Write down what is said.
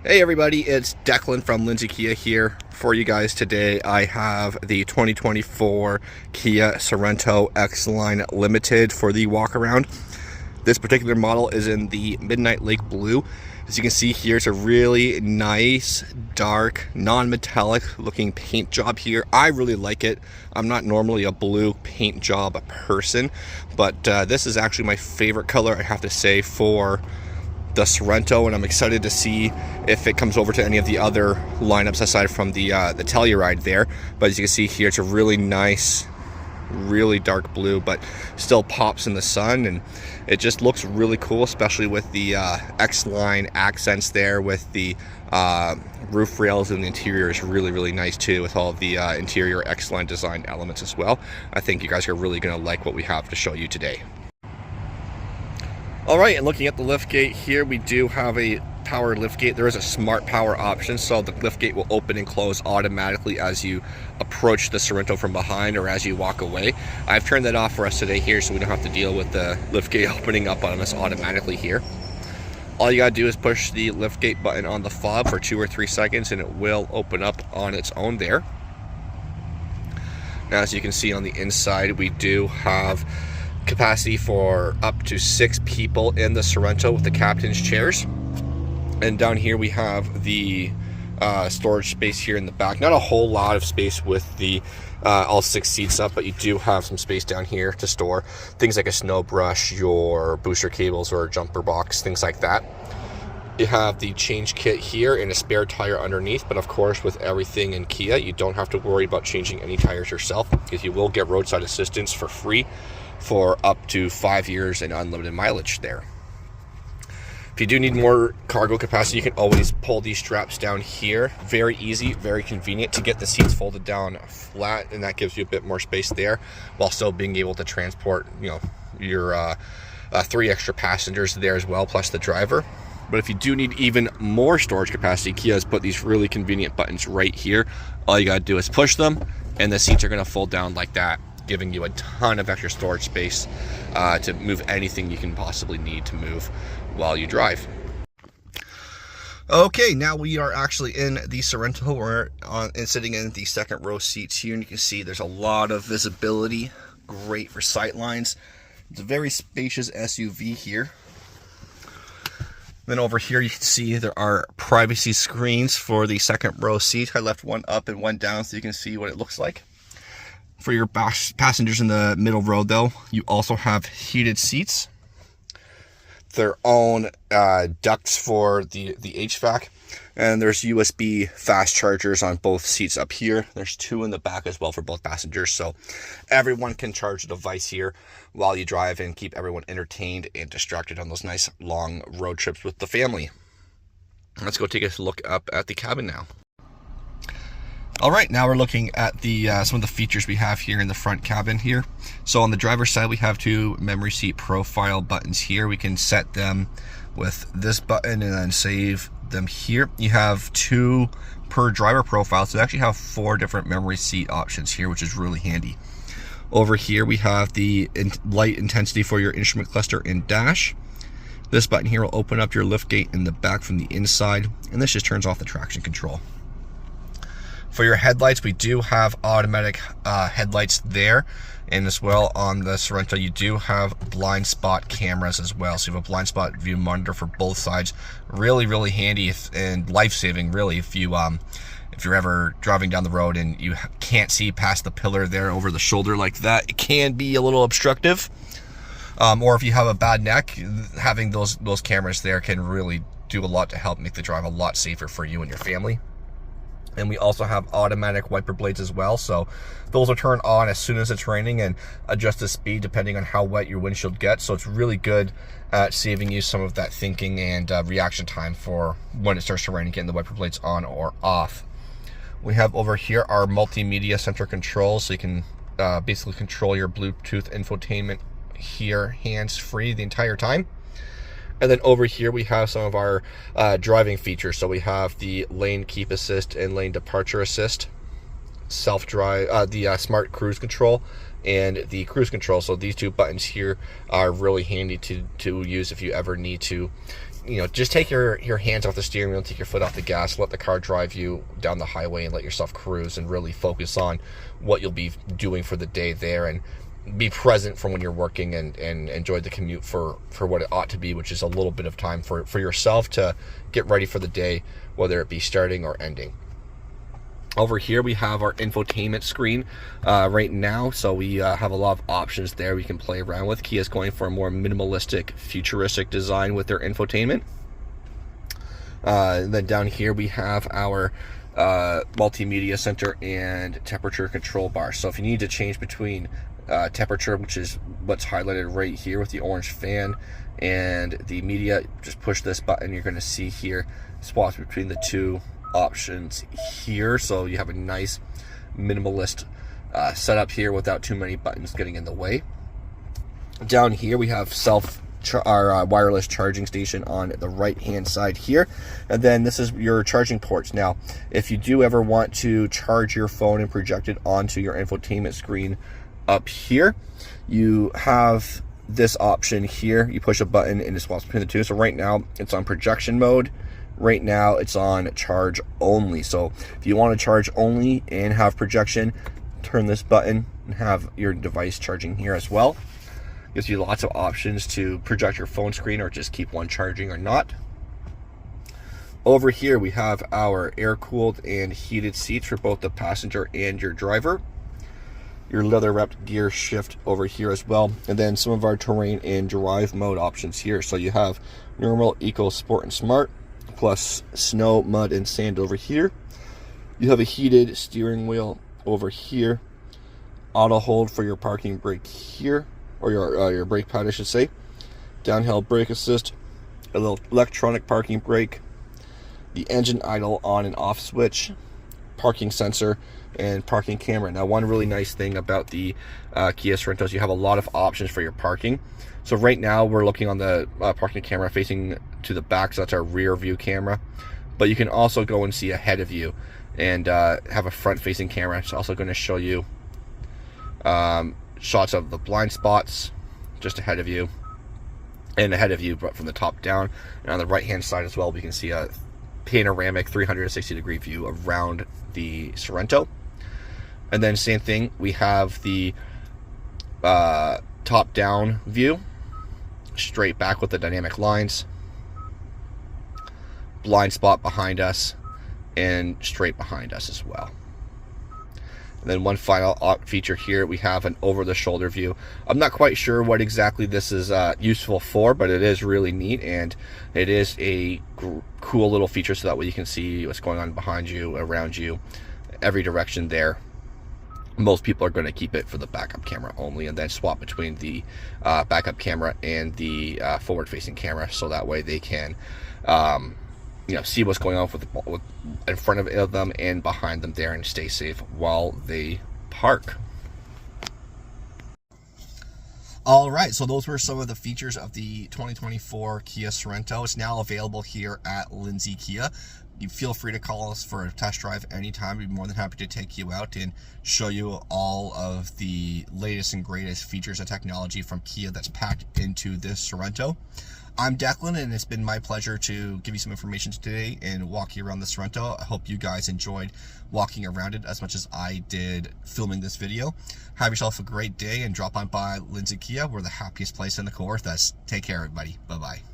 Hey everybody, it's Declan from Lindsay Kia here for you guys today. I have the 2024 Kia Sorento X-Line Limited for the walk-around. This particular model is in the Midnight Lake Blue. As you can see here, it's a really nice, dark, non-metallic looking paint job here. I really like it. I'm not normally a blue paint job person, but this is actually my favorite color, I have to say, for the Sorento, and I'm excited to see if it comes over to any of the other lineups aside from the Telluride there. But as you can see here, it's a really nice, really dark blue, but still pops in the sun, and it just looks really cool, especially with the X-Line accents there, with the roof rails, and the interior is really nice too, with all of the interior X-Line design elements as well. I think you guys are really going to like what we have to show you today. Alright, and looking at the liftgate here, we do have a power liftgate. There is a smart power option, so the liftgate will open and close automatically as you approach the Sorento from behind or as you walk away. I've turned that off for us today here, so we don't have to deal with the liftgate opening up on us automatically here. All you gotta do is push the liftgate button on the fob for 2 or 3 seconds and it will open up on its own there. Now, as you can see on the inside, we do have capacity for up to 6 people in the Sorento with the captain's chairs. And down here we have the storage space here in the back. Not a whole lot of space with the all 6 seats up, but you do have some space down here to store things like a snow brush, your booster cables, or a jumper box, things like that. You have the change kit here and a spare tire underneath, but of course with everything in Kia, you don't have to worry about changing any tires yourself, because you will get roadside assistance for free for up to 5 years and unlimited mileage there. If you do need more cargo capacity, you can always pull these straps down here. Very easy, very convenient to get the seats folded down flat, and that gives you a bit more space there while still being able to transport, your 3 extra passengers there as well, plus the driver. But if you do need even more storage capacity, Kia has put these really convenient buttons right here. All you gotta do is push them and the seats are gonna fold down like that, giving you a ton of extra storage space to move anything you can possibly need to move while you drive. Okay, now we are actually in the Sorento. We're sitting in the second row seats here, and you can see there's a lot of visibility, great for sight lines. It's a very spacious SUV here. Then over here you can see there are privacy screens for the second row seat. I left one up and one down so you can see what it looks like. For your passengers in the middle row though, you also have heated seats, their own ducts for the HVAC, and there's USB fast chargers on both seats up here. There's 2 in the back as well for both passengers, so everyone can charge a device here while you drive and keep everyone entertained and distracted on those nice long road trips with the family. Let's go take a look up at the cabin now. All right, now we're looking at the some of the features we have here in the front cabin here. So on the driver's side, we have 2 memory seat profile buttons here. We can set them with this button and then save them here. You have 2 per driver profile, so you actually have 4 different memory seat options here, which is really handy. Over here, we have the light intensity for your instrument cluster and dash. This button here will open up your liftgate in the back from the inside, and this just turns off the traction control. For your headlights, we do have automatic headlights there, and as well on the Sorento you do have blind spot cameras as well, so you have a blind spot view monitor for both sides. Really handy and life-saving really if you're ever driving down the road and you can't see past the pillar there over the shoulder like that. It can be a little obstructive, or if you have a bad neck, having those cameras there can really do a lot to help make the drive a lot safer for you and your family. And we also have automatic wiper blades as well, so those will turn on as soon as it's raining and adjust the speed depending on how wet your windshield gets. So it's really good at saving you some of that thinking and reaction time for when it starts to rain and getting the wiper blades on or off. We have over here our multimedia center controls, so you can basically control your Bluetooth infotainment here hands-free the entire time. And then over here we have some of our driving features. So we have the lane keep assist and lane departure assist, self-drive, the smart cruise control, and the cruise control. So these 2 buttons here are really handy to use if you ever need to just take your hands off the steering wheel, take your foot off the gas, let the car drive you down the highway, and let yourself cruise, and really focus on what you'll be doing for the day there, and be present from when you're working, and enjoy the commute for what it ought to be, which is a little bit of time for yourself to get ready for the day, whether it be starting or ending. Over here we have our infotainment screen right now, so we have a lot of options there we can play around with. Kia's going for a more minimalistic, futuristic design with their infotainment. And then down here we have our multimedia center and temperature control bar. So if you need to change between temperature, which is what's highlighted right here with the orange fan, and the media, just push this button. You're going to see here swaps between the two options here, so you have a nice minimalist setup here without too many buttons getting in the way. Down here we have our wireless charging station on the right hand side here, and then this is your charging ports. Now if you do ever want to charge your phone and project it onto your infotainment screen up here, you have this option here. You push a button and it swaps between the two. So right now it's on projection mode. Right now it's on charge only. So if you want to charge only and have projection, turn this button and have your device charging here as well. Gives you lots of options to project your phone screen or just keep one charging or not. Over here we have our air-cooled and heated seats for both the passenger and your driver. Your leather-wrapped gear shift over here as well, and then some of our terrain and drive mode options here. So you have normal, eco, sport, and smart, plus snow, mud, and sand over here. You have a heated steering wheel over here, auto hold for your parking brake here, or your brake pad I should say, downhill brake assist, a little electronic parking brake, the engine idle on and off switch, parking sensor, and parking camera. Now one really nice thing about the Kia Sorento is you have a lot of options for your parking. So right now we're looking on the parking camera facing to the back, so that's our rear view camera, but you can also go and see ahead of you and have a front facing camera. It's also going to show you shots of the blind spots just ahead of you and ahead of you, but from the top down. And on the right hand side as well, we can see a panoramic 360 degree view around the Sorento. And then same thing, we have the top down view, straight back with the dynamic lines, blind spot behind us, and straight behind us as well. And then one final feature here, we have an over the shoulder view. I'm not quite sure what exactly this is useful for, but it is really neat, and it is a cool little feature, so that way you can see what's going on behind you, around you, every direction there. Most people are going to keep it for the backup camera only, and then swap between the backup camera and the forward facing camera, so that way they can see what's going on with in front of them and behind them there, and stay safe while they park. All right, so those were some of the features of the 2024 Kia Sorento. It's now available here at Lindsay Kia. You feel free to call us for a test drive anytime. We'd be more than happy to take you out and show you all of the latest and greatest features and technology from Kia that's packed into this Sorento. I'm Declan, and it's been my pleasure to give you some information today and walk you around the Sorento. I hope you guys enjoyed walking around it as much as I did filming this video. Have yourself a great day, and drop on by Lindsay Kia. We're the happiest place in the Kawarthas. Take care, everybody. Bye-bye.